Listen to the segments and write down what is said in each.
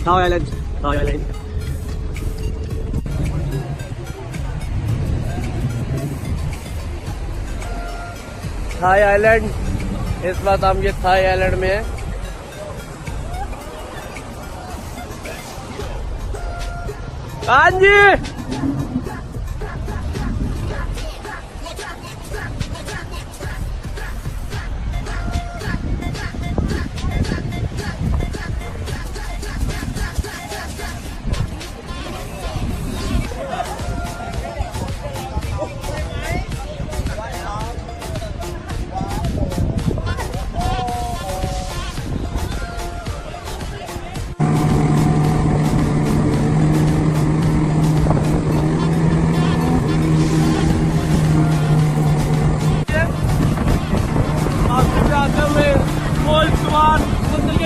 Thai island, Thai island. Thai island, इस बात हम ये थाई आइलैंड में है। हाँ जी,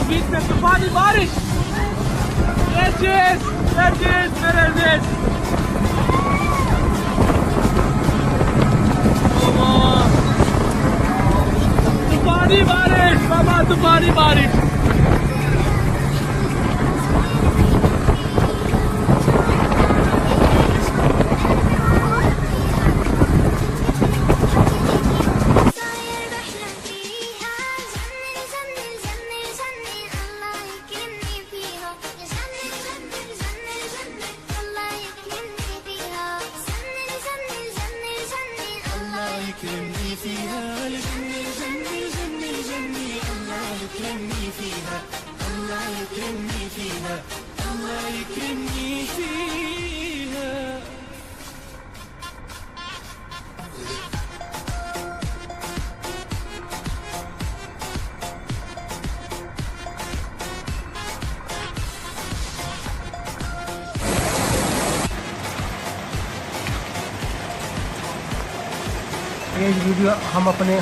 बीच में तूफानी बारिश। तूफानी बारिश बाबा, तूफानी बारिश। ये वीडियो हम अपने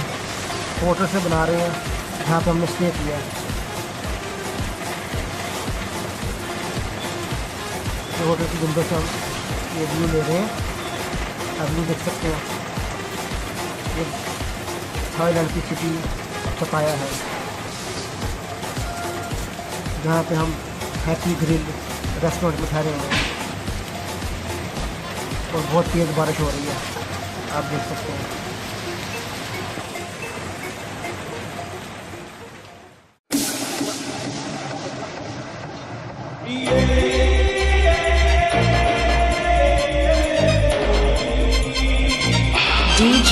होटल से बना रहे हैं जहाँ पे हमने स्टे किया है। तो होटल की विंडो से हम ये व्यू ले रहे हैं। आप भी देख सकते हैं ये थाईलैंड की सिटी पताया है, जहाँ पे हम हैप्पी ग्रिल रेस्टोरेंट में ठहरे हुए हैं और बहुत तेज़ बारिश हो रही है, आप देख सकते हैं। DJ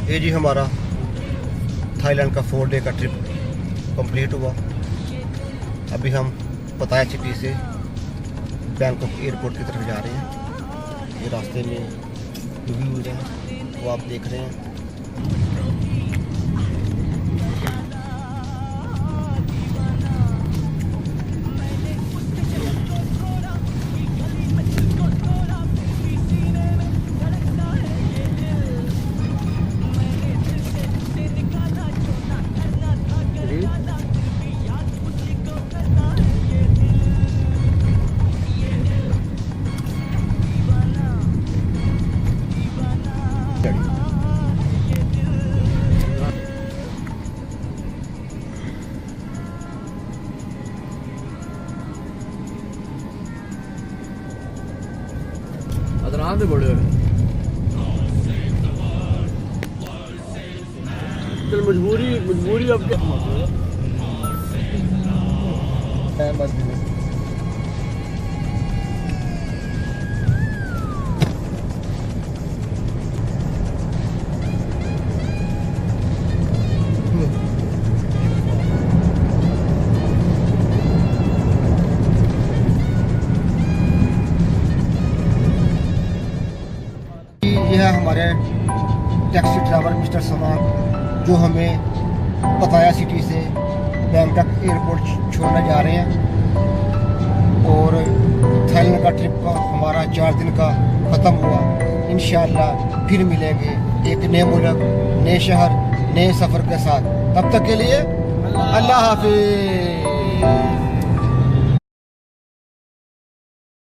ये जी हमारा थाईलैंड का 4 डे का ट्रिप कंप्लीट हुआ। अभी हम पताया सिटी से बैंकॉक एयरपोर्ट की तरफ जा रहे हैं। ये रास्ते में व्यूज हैं वो आप देख रहे हैं। Ready. आते बड़े चल मजबूरी अब क्या ये है हमारे टैक्सी ड्राइवर मिस्टर समान जो हमें पताया सिटी से बैंकॉक एयरपोर्ट छोड़ने जा रहे हैं और थाईलैंड का ट्रिप का हमारा 4 दिन का ख़त्म हुआ। इंशाअल्लाह फिर मिलेंगे एक नए मुल्क, नए शहर, नए सफ़र के साथ। तब तक के लिए अल्लाह हाफिज़।